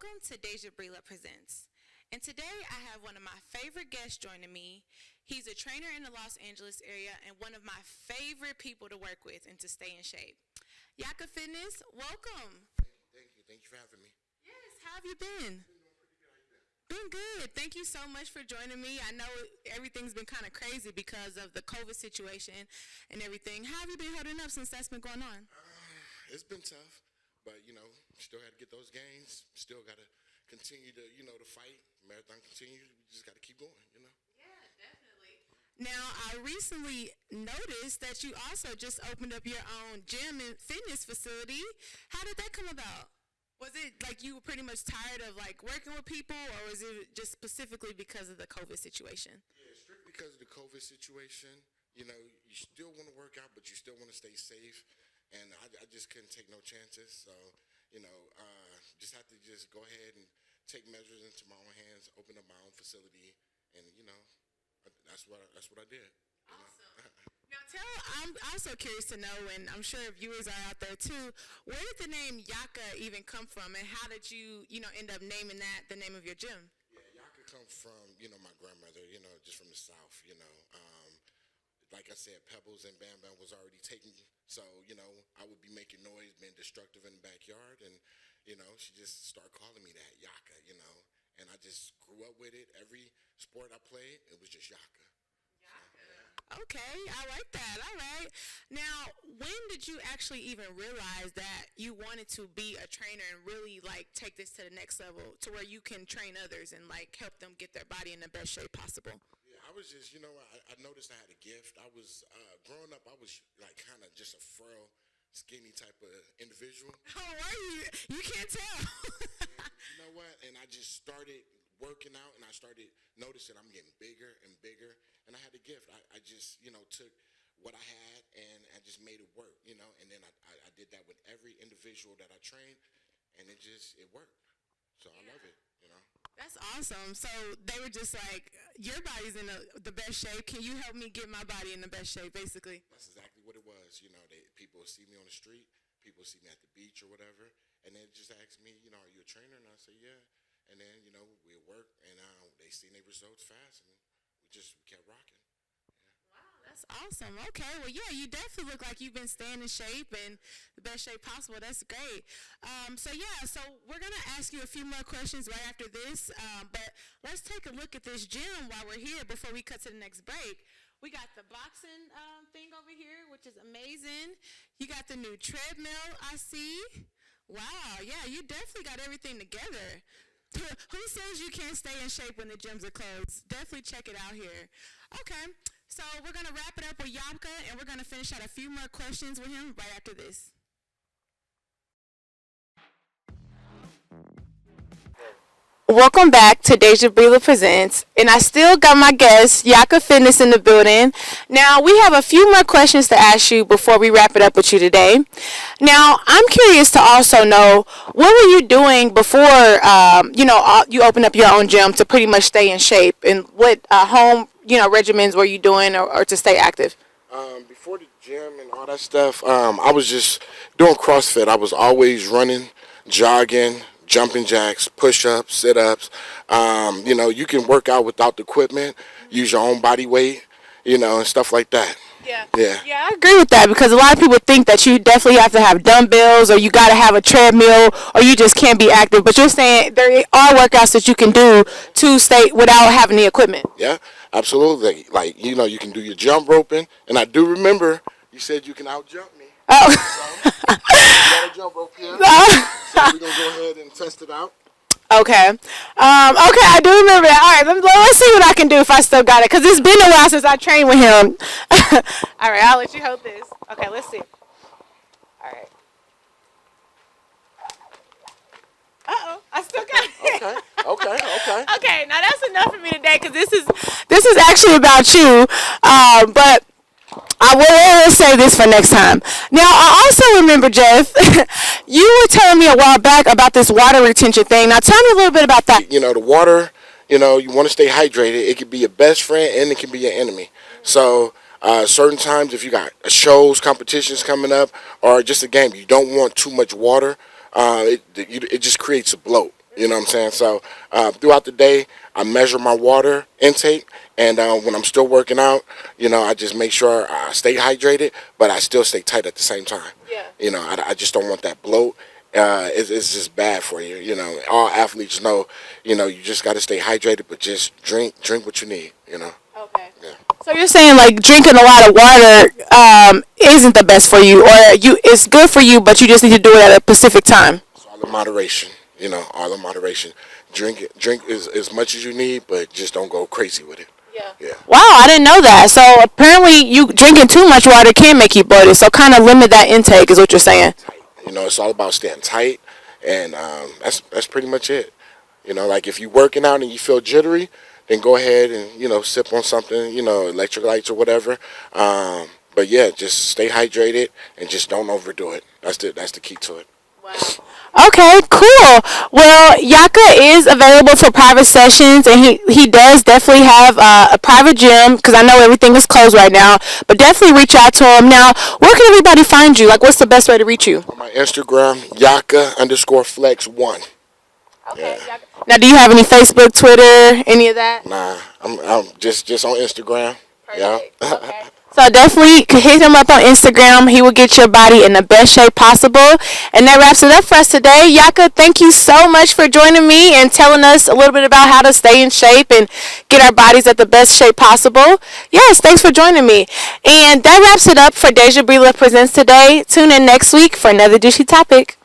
Welcome to Daisha Breedlove Presents. And today I have one of my favorite guests joining me. He's a trainer in the Los Angeles area and one of my favorite people to work with and to stay in shape. Yakka Fitness, welcome. Thank you. Thank you for having me. Yes, how have you been? Been good. Thank you so much for joining me. I know everything's been kind of crazy because of the COVID situation and everything. How have you been holding up since that's been going on? It's been tough, but still got to get those gains. Still got to continue to fight. Marathon continues. We just got to keep going. Yeah, definitely. Now, I recently noticed that you also just opened up your own gym and fitness facility. How did that come about? Was it like you were pretty much tired of like working with people, or was it just specifically because of the COVID situation? Yeah, strictly because of the COVID situation. You still want to work out, but you still want to stay safe. And I just couldn't take no chances. So, just had to just go ahead and take measures into my own hands, open up my own facility, and that's what I did. Awesome. Now, I'm also curious to know, and I'm sure viewers are out there too. Where did the name Yakka even come from, and how did you, end up naming that the name of your gym? Yeah, Yakka come from my grandmother. Just from the South. Like I said, Pebbles and Bam Bam was already taken. So, I would be making noise, being destructive in the backyard. And, she just started calling me that, Yakka, And I just grew up with it. Every sport I played, it was just Yakka. Okay, I like that. All right. Now, when did you actually even realize that you wanted to be a trainer and really, take this to the next level to where you can train others and, help them get their body in the best shape possible? I was just, I noticed I had a gift. I was, growing up, I was kind of just a frail, skinny type of individual. Oh, are you? You can't tell. And you know what? And I just started working out, and I started noticing I'm getting bigger and bigger. And I had a gift. I just, took what I had, and I just made it work, And then I did that with every individual that I trained, and it worked. So I love it, That's awesome. So they were just like, your body's in the best shape. Can you help me get my body in the best shape, basically? That's exactly what it was. People would see me on the street. People would see me at the beach or whatever. And they just ask me, are you a trainer? And I say, yeah. And then, we work, and they seen their results fast, and we kept rocking. That's awesome. Okay. Well, yeah, you definitely look like you've been staying in shape and the best shape possible. That's great. So we're going to ask you a few more questions right after this. But let's take a look at this gym while we're here before we cut to the next break. We got the boxing thing over here, which is amazing. You got the new treadmill, I see. Wow. Yeah, you definitely got everything together. Who says you can't stay in shape when the gyms are closed? Definitely check it out here. Okay. So we're going to wrap it up with Yakka, and we're going to finish out a few more questions with him right after this. Welcome back to Daisha Breedlove Presents, and I still got my guest, Yakka Fitness, in the building. Now, we have a few more questions to ask you before we wrap it up with you today. Now, I'm curious to also know, what were you doing before, you opened up your own gym to pretty much stay in shape, and what home regimens were you doing or to stay active? Before the gym and all that stuff, I was just doing CrossFit. I was always running, jogging, jumping jacks, push-ups, sit-ups. You can work out without the equipment, use your own body weight, and stuff like that. Yeah. Yeah. Yeah, I agree with that because a lot of people think that you definitely have to have dumbbells or you got to have a treadmill or you just can't be active. But you're saying there are workouts that you can do to stay without having the equipment. Yeah, absolutely. You can do your jump roping. And I do remember you said you can out-jump me. Oh. So, you got a jump rope here. So we're going to go ahead and test it out. Okay. Okay, I do remember that. All right, let's see what I can do if I still got it. Because it's been a while since I trained with him. All right, I'll let you hold this. Okay, let's see. All right. Uh-oh, I still got it. Okay. Okay, now that's enough for me today because this is actually about you. But I will say this for next time. Now, I also remember, Jeff, you were telling me a while back about this water retention thing. Now, tell me a little bit about that. The water, you want to stay hydrated. It can be your best friend and it can be your enemy. So, certain times if you got shows, competitions coming up, or just a game, you don't want too much water. It just creates a bloat. You know what I'm saying? So throughout the day, I measure my water intake, and when I'm still working out, I just make sure I stay hydrated, but I still stay tight at the same time. Yeah. I just don't want that bloat. It's just bad for you. All athletes know. You just got to stay hydrated, but just drink what you need. Okay. Yeah. So you're saying like drinking a lot of water isn't the best for you, or it's good for you, but you just need to do it at a specific time. It's all in moderation. All in moderation. Drink as much as you need, but just don't go crazy with it. Yeah. Wow, I didn't know that. So apparently, you drinking too much water can make you bloated. So kind of limit that intake, is what you're saying. It's all about staying tight, and that's pretty much it. Like if you're working out and you feel jittery, then go ahead and sip on something, electrolytes or whatever. But yeah, just stay hydrated and just don't overdo it. That's the key to it. Okay, cool. Well, Yakka is available for private sessions, and he does definitely have a private gym because I know everything is closed right now. But definitely reach out to him. Now, where can everybody find you? Like, what's the best way to reach you? On my Instagram, Yakka_flex1. Okay. Yeah. Now, do you have any Facebook, Twitter, any of that? Nah, I'm just on Instagram. Yeah. Okay. So definitely hit him up on Instagram. He will get your body in the best shape possible. And that wraps it up for us today. Yakka, thank you so much for joining me and telling us a little bit about how to stay in shape and get our bodies at the best shape possible. Yes, thanks for joining me. And that wraps it up for Daisha Breedlove Presents today. Tune in next week for another juicy topic.